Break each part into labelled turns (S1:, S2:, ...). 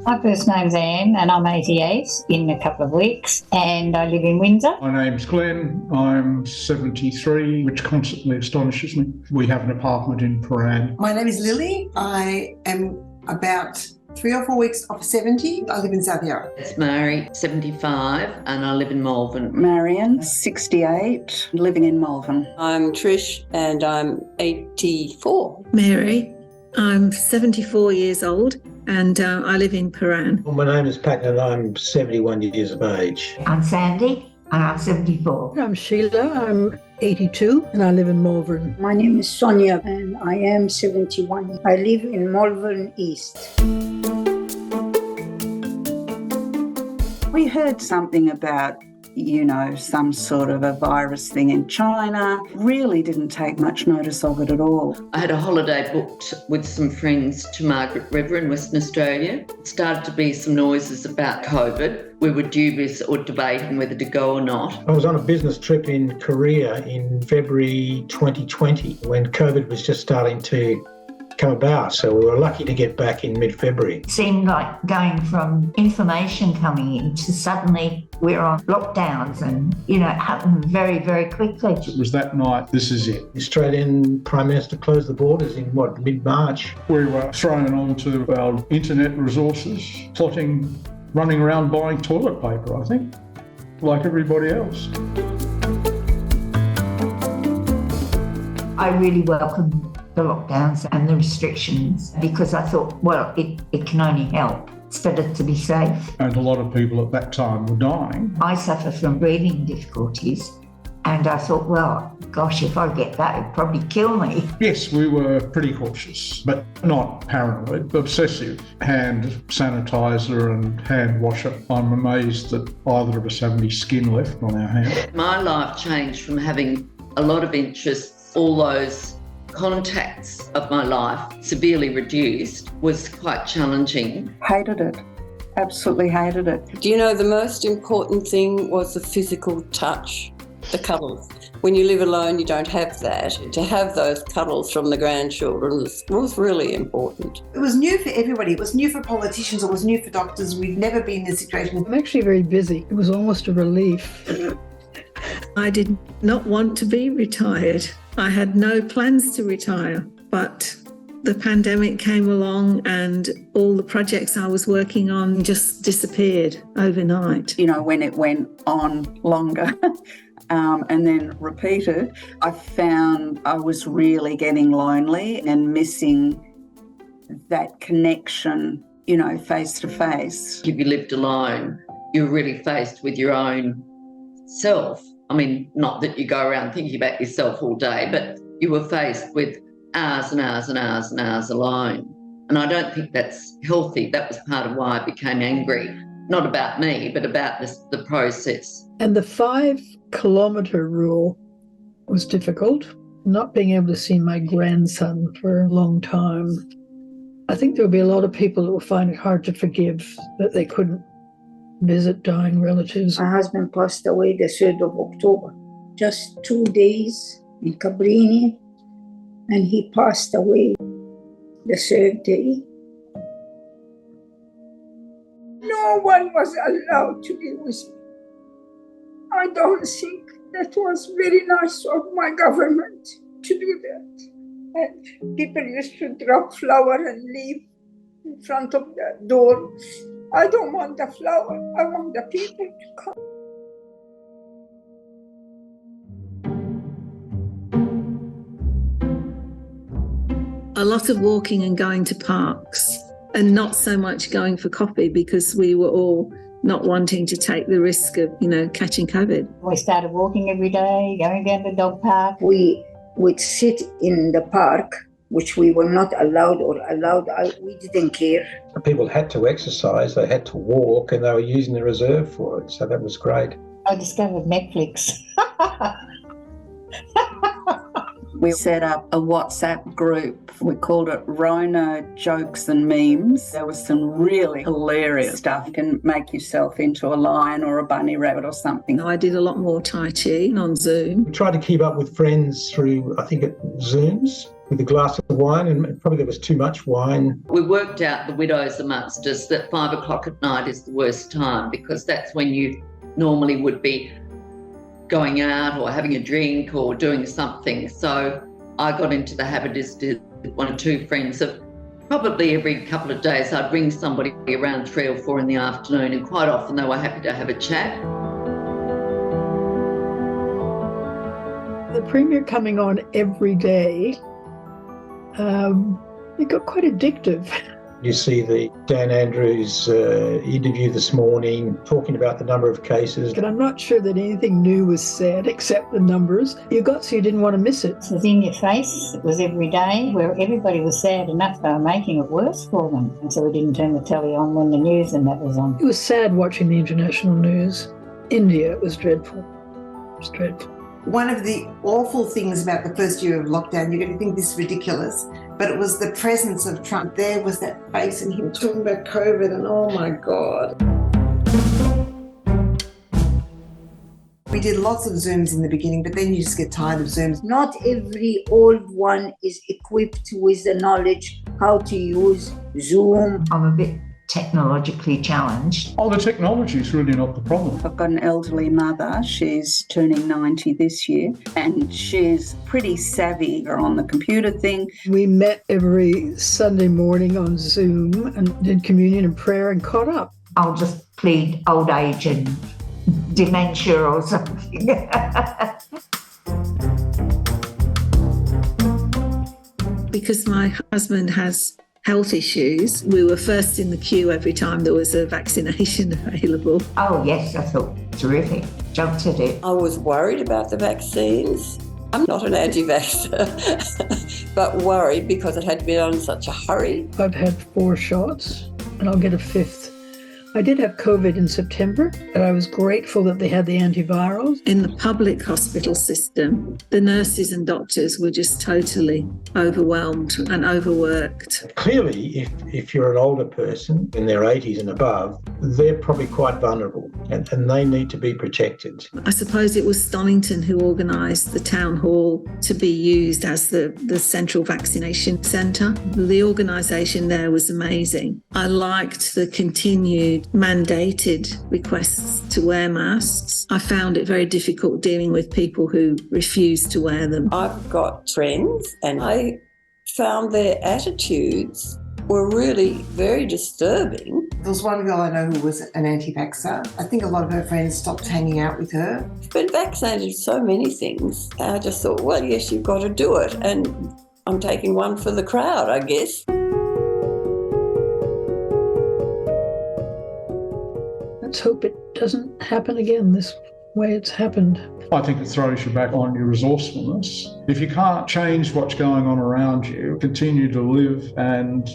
S1: My first name's Anne and I'm 88 in a couple of weeks and I live in Windsor.
S2: My name's Glen. I'm 73, which constantly astonishes me. We have an apartment in Paran.
S3: My name is Lilly. I am about 3 or 4 weeks off 70. I live in South Yarra.
S4: It's Mary, 75, and I live in Malvern.
S5: Marion, 68, living in Malvern.
S6: I'm Trish and I'm 84.
S7: Mary, I'm 74 years old and I live in Paran.
S8: Well, my name is Pat and I'm 71 years of age.
S9: I'm Sandy and I'm 74.
S10: I'm Sheila, I'm 82 and I live in Malvern.
S11: My name is Sonia and I am 71. I live in Malvern East.
S5: We heard something about, some sort of a virus thing in China. Really didn't take much notice of it at all.
S4: I had a holiday booked with some friends to Margaret River in Western Australia. It started to be some noises about COVID. We were dubious or debating whether to go or not.
S8: I was on a business trip in Korea in February 2020 when COVID was just starting to come about, so we were lucky to get back in mid-February.
S9: It seemed like going from information coming in to suddenly we're on lockdowns and, it happened very, very quickly.
S2: It was that night, this is it.
S8: The Australian Prime Minister closed the borders in, mid-March?
S2: We were thrown onto our internet resources, plotting, running around buying toilet paper, I think, like everybody else.
S9: I really welcomed the lockdowns and the restrictions because I thought, it can only help. It's better to be safe.
S2: And a lot of people at that time were dying.
S9: I suffer from breathing difficulties and I thought, if I get that, it'd probably kill me.
S2: Yes, we were pretty cautious, but not paranoid, obsessive. Hand sanitizer and hand washer. I'm amazed that either of us have any skin left on our hands.
S4: My life changed from having a lot of interests, all those contacts of my life severely reduced was quite challenging.
S5: Hated it. Absolutely hated it.
S6: Do you know the most important thing was the physical touch, the cuddles. When you live alone, you don't have that. To have those cuddles from the grandchildren was really important.
S3: It was new for everybody. It was new for politicians. It was new for doctors. We'd never been in this situation.
S10: I'm actually very busy. It was almost a relief.
S7: I did not want to be retired. I had no plans to retire, but the pandemic came along and all the projects I was working on just disappeared overnight.
S5: When it went on longer and then repeated, I found I was really getting lonely and missing that connection, face to face.
S4: If you lived alone, you're really faced with your own self. I mean, not that you go around thinking about yourself all day, but you were faced with hours and hours and hours and hours alone. And I don't think that's healthy. That was part of why I became angry, not about me, but about the process.
S10: And the 5-kilometre rule was difficult. Not being able to see my grandson for a long time. I think there'll be a lot of people who will find it hard to forgive that they couldn't visit dying relatives.
S11: My husband passed away the 3rd of October. Just 2 days in Cabrini, and he passed away the 3rd day. No one was allowed to be with me. I don't think that was very nice of my government to do that. And people used to drop flower and leave in front of the door. I don't want the flower, I want the people to come.
S7: A lot of walking and going to parks and not so much going for coffee because we were all not wanting to take the risk of, catching COVID.
S1: We started walking every day, going down the dog park.
S11: We would sit in the park, which we were not allowed we didn't care.
S8: People had to exercise, they had to walk, and they were using the reserve for it, so that was great.
S1: I discovered Netflix.
S5: We set up a WhatsApp group. We called it Rona Jokes and Memes. There was some really hilarious stuff. You can make yourself into a lion or a bunny rabbit or something.
S7: I did a lot more Tai Chi on Zoom.
S8: We tried to keep up with friends through, I think, Zooms with a glass of wine, and probably there was too much wine.
S4: We worked out, the widows amongst us, that 5 o'clock at night is the worst time because that's when you normally would be going out or having a drink or doing something. So I got into the habit as did one or two friends of probably every couple of days I'd ring somebody around 3 or 4 in the afternoon, and quite often they were happy to have a chat.
S10: The Premier coming on every day, it got quite addictive.
S8: You see the Dan Andrews interview this morning talking about the number of cases.
S10: And I'm not sure that anything new was said except the numbers. You got so you didn't want to miss it.
S1: It was in your face. It was every day where everybody was sad enough they were making it worse for them. And so we didn't turn the telly on when the news and that was on.
S10: It was sad watching the international news. India, it was dreadful. It was dreadful.
S3: One of the awful things about the first year of lockdown, you're going to think this is ridiculous, but it was the presence of Trump. There was that face and him talking about COVID, and oh my God. We did lots of Zooms in the beginning, but then you just get tired of Zooms.
S11: Not every old one is equipped with the knowledge how to use Zoom.
S9: I'm a bit technologically challenged.
S2: Oh, the technology is really not the problem.
S5: I've got an elderly mother. She's turning 90 this year, and she's pretty savvy on the computer thing.
S10: We met every Sunday morning on Zoom and did communion and prayer and caught up.
S9: I'll just plead old age and dementia or something.
S7: Because my husband has health issues, we were first in the queue every time there was a vaccination available.
S9: Oh yes, I thought terrific. Jumped at it.
S6: I was worried about the vaccines. I'm not an anti-vaxxer, but worried because it had to be done in such a hurry.
S10: I've had 4 shots and I'll get a 5th. I did have COVID in September, but I was grateful that they had the antivirals.
S7: In the public hospital system, the nurses and doctors were just totally overwhelmed and overworked.
S8: Clearly, if you're an older person in their 80s and above, they're probably quite vulnerable and they need to be protected.
S7: I suppose it was Stonnington who organised the town hall to be used as the central vaccination centre. The organisation there was amazing. I liked the continued mandated requests to wear masks. I found it very difficult dealing with people who refused to wear them.
S6: I've got friends and I found their attitudes were really very disturbing.
S3: There was one girl I know who was an anti-vaxxer. I think a lot of her friends stopped hanging out with her.
S6: I've been vaccinated for so many things. I just thought, well, yes, you've got to do it. And I'm taking one for the crowd, I guess.
S10: Let's hope it doesn't happen again this way it's happened.
S2: I think it throws you back on your resourcefulness. If you can't change what's going on around you, continue to live and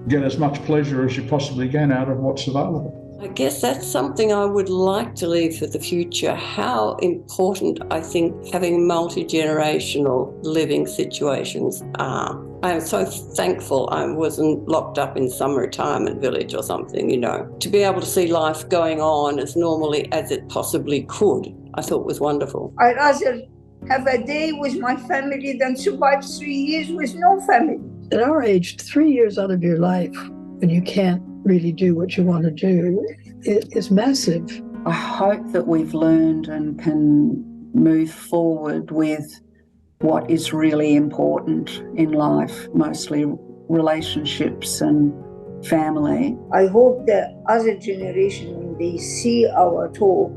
S2: get as much pleasure as you possibly can out of what's available.
S6: I guess that's something I would like to leave for the future, how important I think having multi-generational living situations are. I am so thankful I wasn't locked up in some retirement village or something, to be able to see life going on as normally as it possibly could, I thought was wonderful.
S11: I'd rather have a day with my family than survive 3 years with no family.
S10: At our age, 3 years out of your life when you can't really do what you want to do, it is massive.
S5: I hope that we've learned and can move forward with what is really important in life, mostly relationships and family.
S11: I hope that other generation, when they see our talk,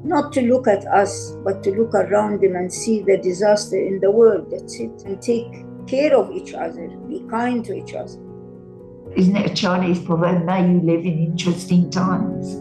S11: not to look at us, but to look around them and see the disaster in the world, that's it, and take care of each other, be kind to each other.
S9: Isn't it a Chinese proverb, may you live in interesting times?